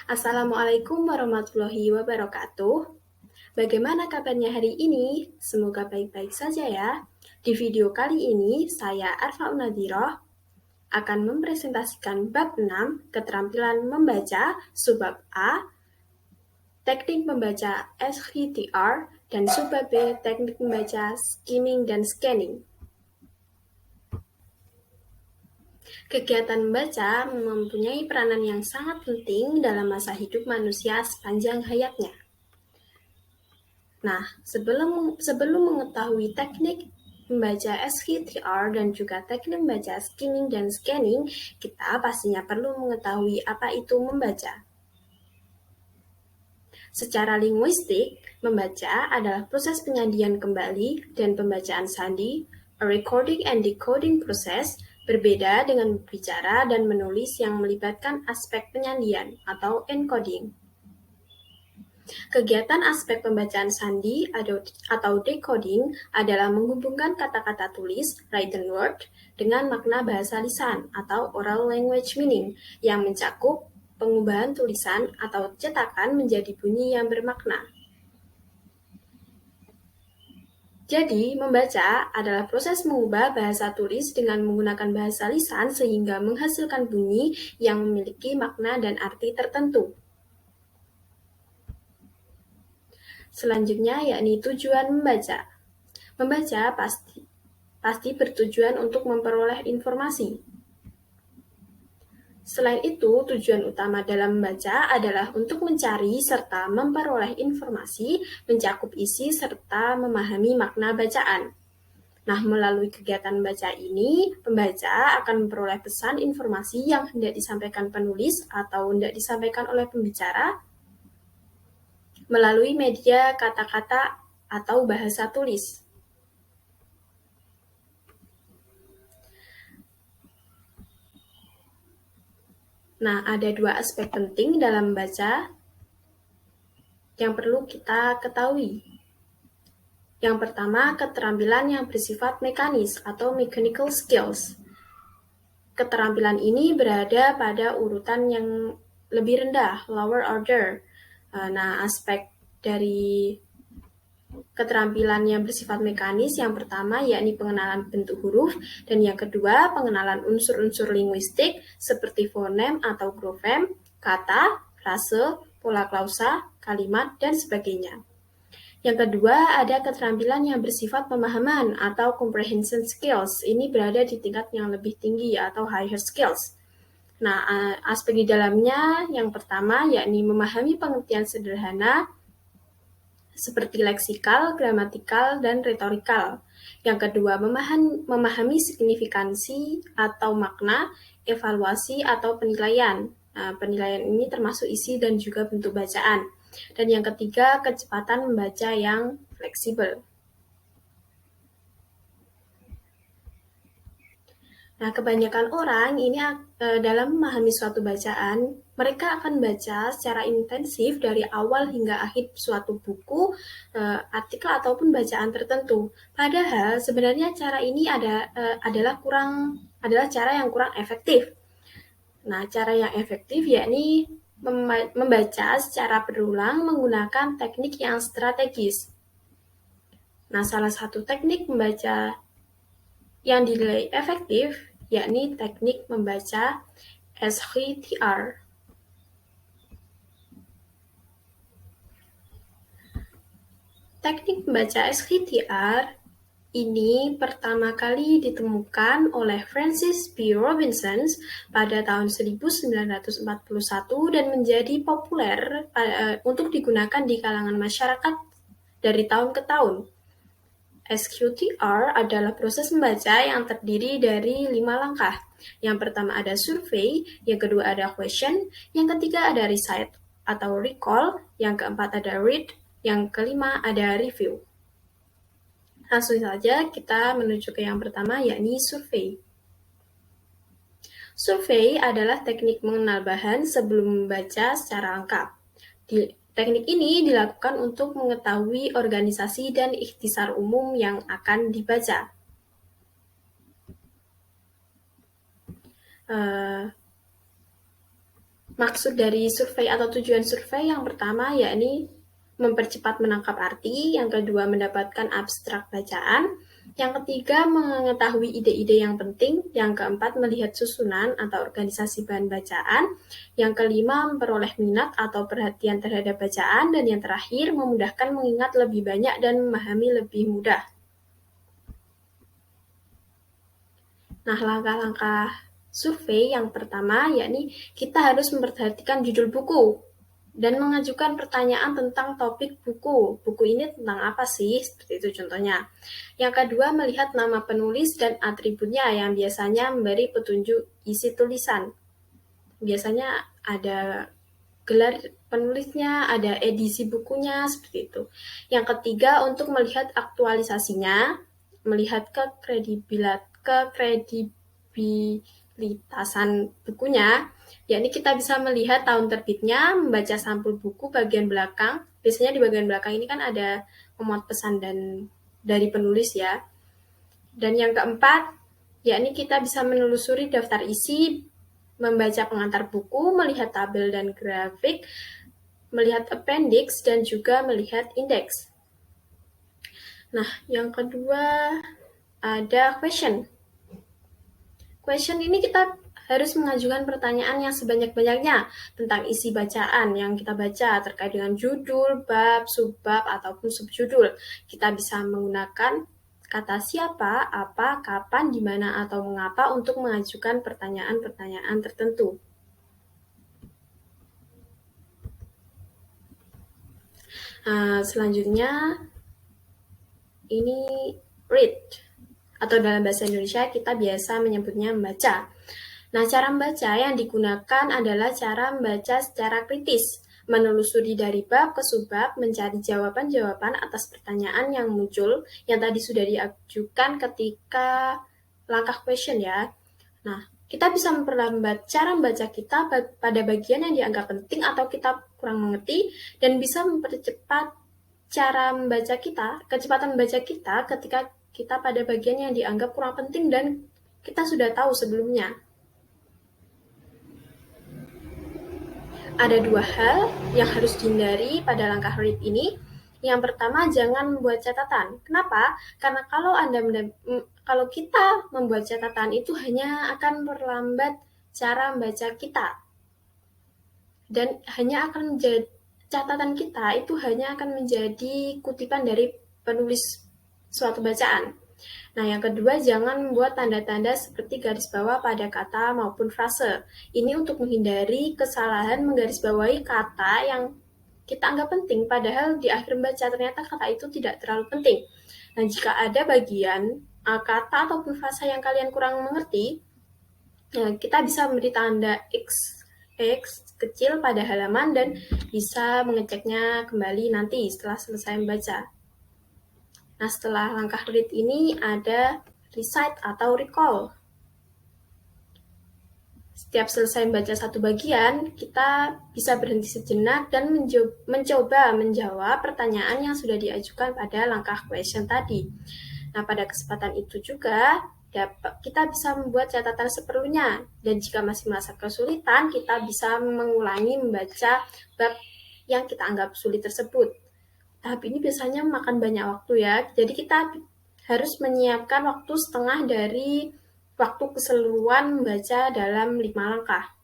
Assalamualaikum warahmatullahi wabarakatuh. Bagaimana kabarnya hari ini? Semoga baik-baik saja ya. Di video kali ini, saya Arfa Unadiroh akan mempresentasikan bab 6, keterampilan membaca, subbab A, teknik membaca SHTR, dan subbab B, teknik membaca skimming dan scanning. Kegiatan membaca mempunyai peranan yang sangat penting dalam masa hidup manusia sepanjang hayatnya. Nah, sebelum mengetahui teknik membaca SHTR dan juga teknik membaca skimming dan scanning, kita pastinya perlu mengetahui apa itu membaca. Secara linguistik, membaca adalah proses penyandian kembali dan pembacaan sandi, a recording and decoding process, berbeda dengan berbicara dan menulis yang melibatkan aspek penyandian atau encoding. Kegiatan aspek pembacaan sandi atau decoding adalah menghubungkan kata-kata tulis written word dengan makna bahasa lisan atau oral language meaning yang mencakup pengubahan tulisan atau cetakan menjadi bunyi yang bermakna. Jadi, membaca adalah proses mengubah bahasa tulis dengan menggunakan bahasa lisan sehingga menghasilkan bunyi yang memiliki makna dan arti tertentu. Selanjutnya yakni tujuan membaca. Membaca pasti bertujuan untuk memperoleh informasi. Selain itu, tujuan utama dalam membaca adalah untuk mencari serta memperoleh informasi, mencakup isi serta memahami makna bacaan. Nah, melalui kegiatan membaca ini, pembaca akan memperoleh pesan informasi yang hendak disampaikan penulis atau hendak disampaikan oleh pembicara melalui media kata-kata atau bahasa tulis. Nah, ada dua aspek penting dalam membaca yang perlu kita ketahui. Yang pertama, keterampilan yang bersifat mekanis atau mechanical skills. Keterampilan ini berada pada urutan yang lebih rendah, lower order. Nah, aspek dari keterampilan yang bersifat mekanis yang pertama yakni pengenalan bentuk huruf dan yang kedua pengenalan unsur-unsur linguistik seperti fonem atau grofem, kata, frase, pola klausa, kalimat, dan sebagainya. Yang kedua ada keterampilan yang bersifat pemahaman atau comprehension skills. Ini berada di tingkat yang lebih tinggi atau higher skills. Nah, aspek di dalamnya yang pertama yakni memahami pengertian sederhana seperti leksikal, gramatikal, dan retorikal. Yang kedua, memahami signifikansi atau makna, evaluasi atau penilaian. Nah, penilaian ini termasuk isi dan juga bentuk bacaan. Dan yang ketiga, kecepatan membaca yang fleksibel. Nah, kebanyakan orang ini dalam memahami suatu bacaan, mereka akan baca secara intensif dari awal hingga akhir suatu buku, artikel ataupun bacaan tertentu. Padahal sebenarnya cara ini adalah cara yang kurang efektif. Nah, cara yang efektif yakni membaca secara berulang menggunakan teknik yang strategis. Nah, salah satu teknik membaca yang dinilai efektif yakni teknik membaca SHTR. Teknik membaca SHTR ini pertama kali ditemukan oleh Francis P. Robinson pada tahun 1941 dan menjadi populer untuk digunakan di kalangan masyarakat dari tahun ke tahun. SHTR adalah proses membaca yang terdiri dari 5 langkah. Yang pertama ada survey, yang kedua ada question, yang ketiga ada recite atau recall, yang keempat ada read, yang kelima ada review. Langsung saja kita menuju ke yang pertama yakni survey. Survey adalah teknik mengenal bahan sebelum membaca secara lengkap. Teknik ini dilakukan untuk mengetahui organisasi dan ikhtisar umum yang akan dibaca. Maksud dari survei atau tujuan survei yang pertama yakni mempercepat menangkap arti, yang kedua mendapatkan abstrak bacaan, yang ketiga mengetahui ide-ide yang penting, yang keempat melihat susunan atau organisasi bahan bacaan, yang kelima memperoleh minat atau perhatian terhadap bacaan, dan yang terakhir memudahkan mengingat lebih banyak dan memahami lebih mudah. Nah, langkah-langkah survei yang pertama yakni kita harus memperhatikan judul buku dan mengajukan pertanyaan tentang topik buku. Buku ini tentang apa sih? Seperti itu contohnya. Yang kedua, melihat nama penulis dan atributnya yang biasanya memberi petunjuk isi tulisan. Biasanya ada gelar penulisnya, ada edisi bukunya, seperti itu. Yang ketiga, untuk melihat aktualisasinya, melihat kekredibilitasan bukunya, yakni kita bisa melihat tahun terbitnya, membaca sampul buku bagian belakang. Biasanya di bagian belakang ini kan ada memuat pesan dan dari penulis ya. Dan yang keempat, yakni kita bisa menelusuri daftar isi, membaca pengantar buku, melihat tabel dan grafik, melihat appendix, dan juga melihat indeks. Nah, yang kedua ada question. Question ini kita harus mengajukan pertanyaan yang sebanyak-banyaknya tentang isi bacaan yang kita baca terkait dengan judul, bab, subbab, ataupun subjudul. Kita bisa menggunakan kata siapa, apa, kapan, di mana, atau mengapa untuk mengajukan pertanyaan-pertanyaan tertentu. Selanjutnya, ini read, atau dalam bahasa Indonesia kita biasa menyebutnya membaca. Nah, cara membaca yang digunakan adalah cara membaca secara kritis, menelusuri dari bab ke subbab, mencari jawaban-jawaban atas pertanyaan yang muncul, yang tadi sudah diajukan ketika langkah question ya. Nah, kita bisa memperlambat cara membaca kita pada bagian yang dianggap penting atau kita kurang mengerti, dan bisa mempercepat cara membaca kita, kecepatan membaca kita ketika kita pada bagian yang dianggap kurang penting dan kita sudah tahu sebelumnya. Ada dua hal yang harus dihindari pada langkah read ini. Yang pertama, jangan membuat catatan. Kenapa? Karena kalau kita membuat catatan itu hanya akan memperlambat cara membaca kita. Dan hanya akan menjadi catatan kita itu hanya akan menjadi kutipan dari penulis suatu bacaan. Nah, yang kedua, jangan membuat tanda-tanda seperti garis bawah pada kata maupun frase. Ini untuk menghindari kesalahan menggarisbawahi kata yang kita anggap penting, padahal di akhir membaca ternyata kata itu tidak terlalu penting. Nah, jika ada bagian kata ataupun frasa yang kalian kurang mengerti, kita bisa memberi tanda X kecil pada halaman dan bisa mengeceknya kembali nanti setelah selesai membaca. Nah, setelah langkah read ini ada recite atau recall. Setiap selesai membaca satu bagian, kita bisa berhenti sejenak dan mencoba menjawab pertanyaan yang sudah diajukan pada langkah question tadi. Nah, pada kesempatan itu juga kita bisa membuat catatan seperlunya, dan jika masih merasa kesulitan, kita bisa mengulangi membaca bab yang kita anggap sulit tersebut. Tahap ini biasanya makan banyak waktu ya, jadi kita harus menyiapkan waktu setengah dari waktu keseluruhan membaca dalam 5 langkah.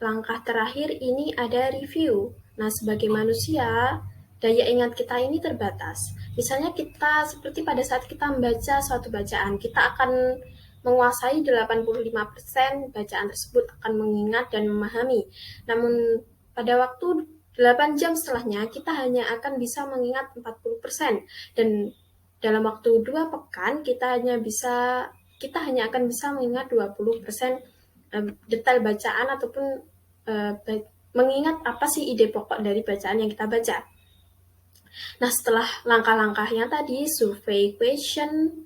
Langkah terakhir ini ada review. Nah, sebagai manusia, daya ingat kita ini terbatas. Misalnya kita seperti pada saat kita membaca suatu bacaan, kita akan menguasai 85% bacaan tersebut, akan mengingat dan memahami. Namun pada waktu 8 jam setelahnya, kita hanya akan bisa mengingat 40%. Dan dalam waktu 2 pekan, kita hanya akan bisa mengingat 20% detail bacaan ataupun mengingat apa sih ide pokok dari bacaan yang kita baca. Nah, setelah langkah-langkahnya tadi, survey, question,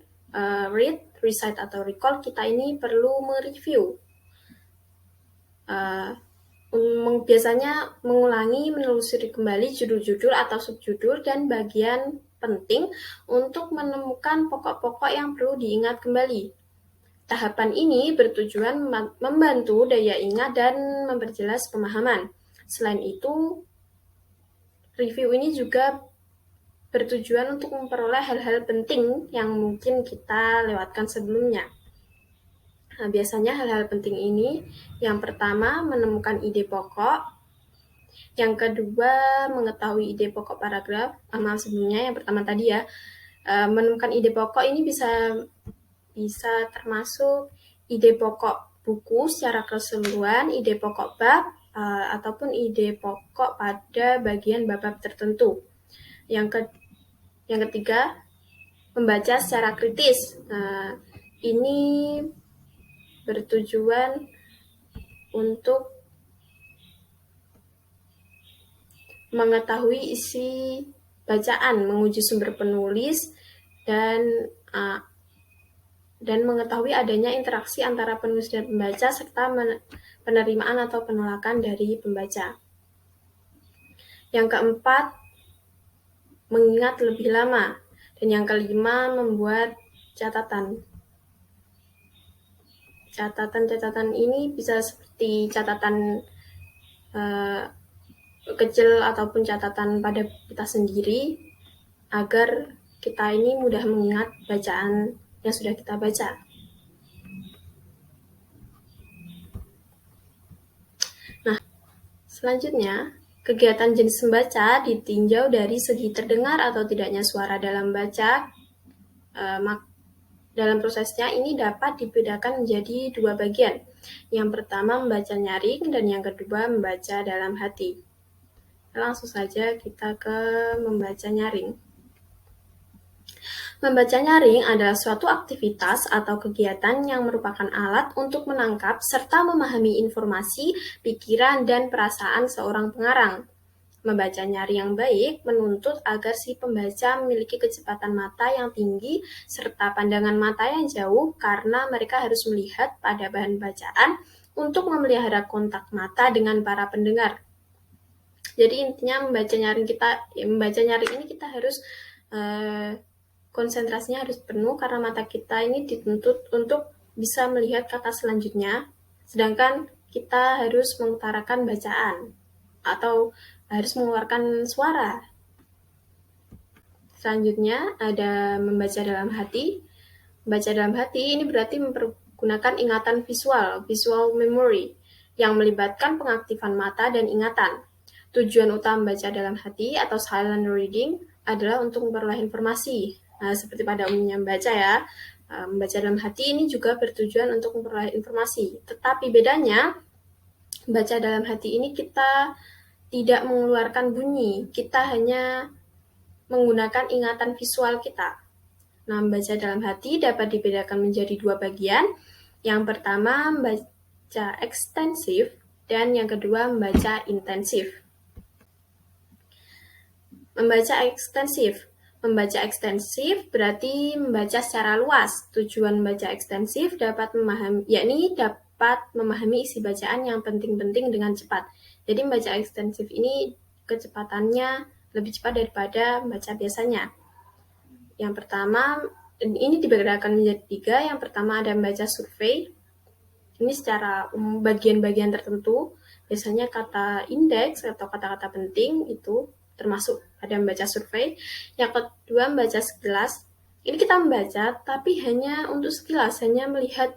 read, recite, atau recall, kita ini perlu mereview. Biasanya mengulangi, menelusuri kembali judul-judul atau subjudul dan bagian penting untuk menemukan pokok-pokok yang perlu diingat kembali. Tahapan ini bertujuan membantu daya ingat dan memperjelas pemahaman. Selain itu, review ini juga bertujuan untuk memperoleh hal-hal penting yang mungkin kita lewatkan sebelumnya. Nah, biasanya hal-hal penting ini, yang pertama menemukan ide pokok, yang kedua mengetahui ide pokok paragraf. Maaf sebelumnya, yang pertama tadi ya, menemukan ide pokok ini bisa termasuk ide pokok buku secara keseluruhan, ide pokok bab, ataupun ide pokok pada bagian bab tertentu. Yang ketiga, membaca secara kritis. Ini bertujuan untuk mengetahui isi bacaan, menguji sumber penulis, dan mengetahui adanya interaksi antara penulis dan pembaca, serta penerimaan atau penolakan dari pembaca. Yang keempat, mengingat lebih lama. Dan yang kelima, membuat catatan. Catatan-catatan ini bisa seperti catatan kecil ataupun catatan pada kita sendiri, agar kita ini mudah mengingat bacaan yang sudah kita baca. Nah, selanjutnya, kegiatan jenis membaca ditinjau dari segi terdengar atau tidaknya suara dalam baca. Dalam prosesnya ini dapat dibedakan menjadi dua bagian. Yang pertama membaca nyaring dan yang kedua membaca dalam hati. Langsung saja kita ke membaca nyaring. Membaca nyaring adalah suatu aktivitas atau kegiatan yang merupakan alat untuk menangkap serta memahami informasi, pikiran, dan perasaan seorang pengarang. Membaca nyaring yang baik menuntut agar si pembaca memiliki kecepatan mata yang tinggi serta pandangan mata yang jauh, karena mereka harus melihat pada bahan bacaan untuk memelihara kontak mata dengan para pendengar. Jadi intinya membaca nyaring ini kita harus konsentrasinya harus penuh, karena mata kita ini dituntut untuk bisa melihat kata selanjutnya, sedangkan kita harus mengutarakan bacaan atau harus mengeluarkan suara. Selanjutnya ada membaca dalam hati. Membaca dalam hati ini berarti mempergunakan ingatan visual memory, yang melibatkan pengaktifan mata dan ingatan. Tujuan utama membaca dalam hati atau silent reading adalah untuk memperoleh informasi. Nah, seperti pada umumnya membaca ya, membaca dalam hati ini juga bertujuan untuk memperoleh informasi. Tetapi bedanya, membaca dalam hati ini kita tidak mengeluarkan bunyi, kita hanya menggunakan ingatan visual kita. Nah, membaca dalam hati dapat dibedakan menjadi dua bagian. Yang pertama, membaca ekstensif, dan yang kedua, membaca intensif. Membaca ekstensif. Membaca ekstensif berarti membaca secara luas. Tujuan membaca ekstensif dapat memahami isi bacaan yang penting-penting dengan cepat. Jadi membaca ekstensif ini kecepatannya lebih cepat daripada membaca biasanya. Yang pertama, ini dibedakan menjadi tiga. Yang pertama ada membaca survei. Ini secara bagian-bagian tertentu, biasanya kata indeks atau kata-kata penting itu termasuk ada membaca survei. Yang kedua membaca sekilas. Ini kita membaca tapi hanya untuk sekilas, hanya melihat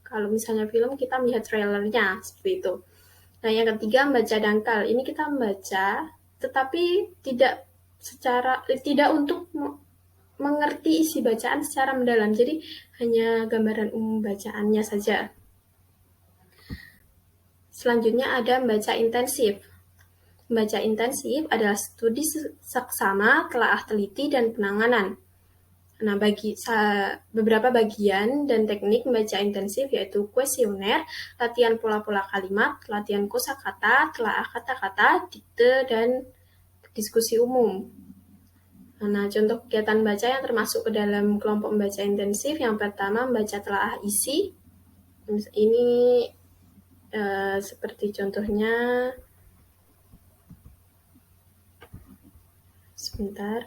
kalau misalnya film kita melihat trailernya seperti itu. Nah, yang ketiga membaca dangkal. Ini kita membaca tetapi tidak untuk mengerti isi bacaan secara mendalam. Jadi hanya gambaran umum bacaannya saja. Selanjutnya ada membaca intensif. Membaca intensif adalah studi seksama, telaah teliti, dan penanganan. Nah, beberapa bagian dan teknik membaca intensif yaitu kuesioner, latihan pola-pola kalimat, latihan kosakata, telaah kata-kata, dikte, dan diskusi umum. Nah, contoh kegiatan baca yang termasuk ke dalam kelompok membaca intensif, yang pertama membaca telaah isi. Ini seperti contohnya, sebentar.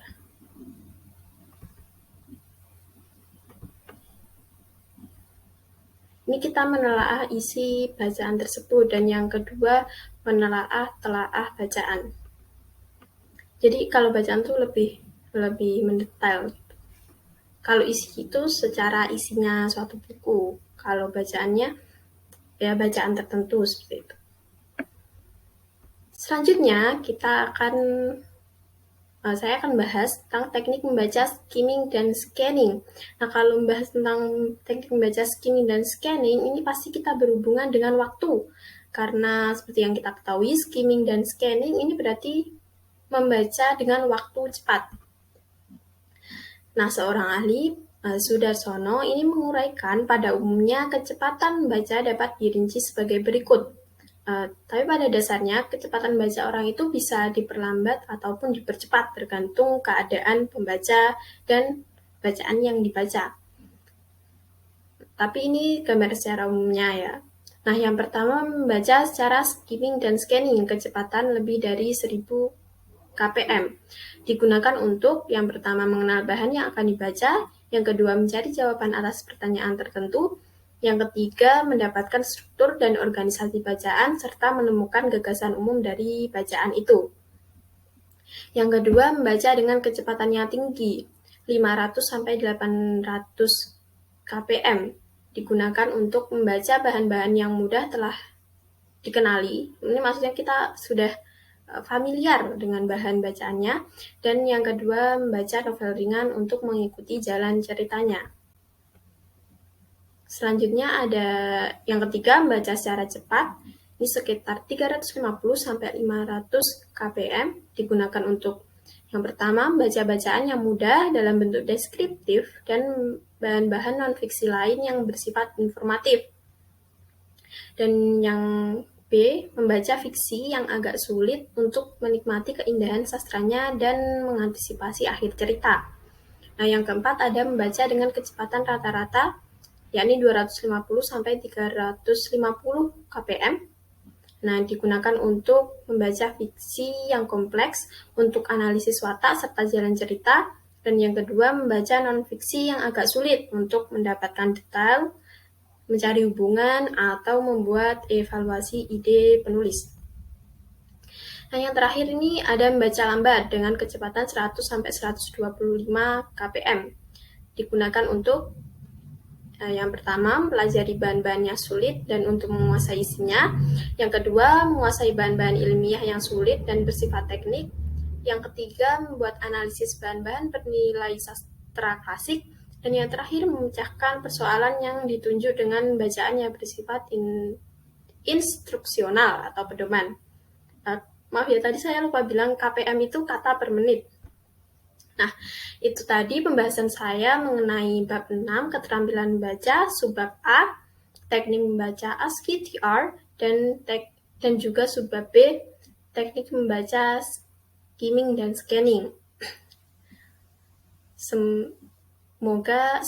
Ini kita menelaah isi bacaan tersebut, dan yang kedua telaah bacaan. Jadi kalau bacaan tuh lebih mendetail. Kalau isi itu secara isinya suatu buku, kalau bacaannya ya bacaan tertentu seperti itu. Selanjutnya saya akan bahas tentang teknik membaca skimming dan scanning. Nah, kalau membahas tentang teknik membaca skimming dan scanning, ini pasti kita berhubungan dengan waktu. Karena seperti yang kita ketahui, skimming dan scanning ini berarti membaca dengan waktu cepat. Nah, seorang ahli, Sudarsono, ini menguraikan pada umumnya kecepatan membaca dapat dirinci sebagai berikut. Tapi pada dasarnya kecepatan baca orang itu bisa diperlambat ataupun dipercepat tergantung keadaan pembaca dan bacaan yang dibaca. Tapi ini gambar secara umumnya ya. Nah, yang pertama membaca secara skimming dan scanning, kecepatan lebih dari 1000 kpm. Digunakan untuk yang pertama mengenal bahan yang akan dibaca, yang kedua mencari jawaban atas pertanyaan tertentu, yang ketiga mendapatkan struktur dan organisasi bacaan serta menemukan gagasan umum dari bacaan itu. Yang kedua membaca dengan kecepatan yang tinggi, 500 sampai 800 kpm. Digunakan untuk membaca bahan-bahan yang mudah telah dikenali. Ini maksudnya kita sudah familiar dengan bahan bacaannya. Dan yang kedua membaca novel ringan untuk mengikuti jalan ceritanya. Selanjutnya ada yang ketiga membaca secara cepat, ini sekitar 350 sampai 500 kpm, digunakan untuk yang pertama membaca bacaan yang mudah dalam bentuk deskriptif dan bahan-bahan non-fiksi lain yang bersifat informatif. Dan yang B, membaca fiksi yang agak sulit untuk menikmati keindahan sastranya dan mengantisipasi akhir cerita. Nah, yang keempat ada membaca dengan kecepatan rata-rata, yakni 250 sampai 350 kpm. Nah, digunakan untuk membaca fiksi yang kompleks untuk analisis watak serta jalan cerita. Dan yang kedua membaca non-fiksi yang agak sulit untuk mendapatkan detail, mencari hubungan, atau membuat evaluasi ide penulis. Nah, yang terakhir ini ada membaca lambat dengan kecepatan 100 sampai 125 kpm. Digunakan untuk yang pertama mempelajari bahan-bahan yang sulit dan untuk menguasai isinya. Yang kedua menguasai bahan-bahan ilmiah yang sulit dan bersifat teknik. Yang ketiga membuat analisis bahan-bahan bernilai sastra klasik. Dan yang terakhir memecahkan persoalan yang ditunjuk dengan bacaan yang bersifat instruksional atau pedoman. Maaf ya, tadi saya lupa bilang KPM itu kata per menit. Nah, itu tadi pembahasan saya mengenai bab 6, keterampilan membaca, subbab A, teknik membaca ASCII TR, dan juga subbab B, teknik membaca skimming dan scanning. Semoga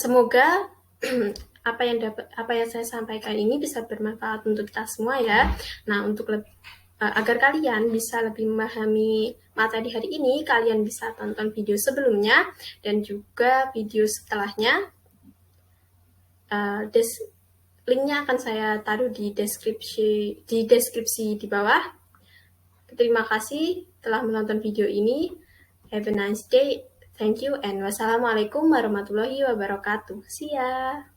apa yang saya sampaikan ini bisa bermanfaat untuk kita semua ya. Nah, agar kalian bisa lebih memahami materi hari ini, kalian bisa tonton video sebelumnya dan juga video setelahnya. Linknya akan saya taruh di deskripsi di bawah. Terima kasih telah menonton video ini. Have a nice day. Thank you and wassalamualaikum warahmatullahi wabarakatuh. See ya.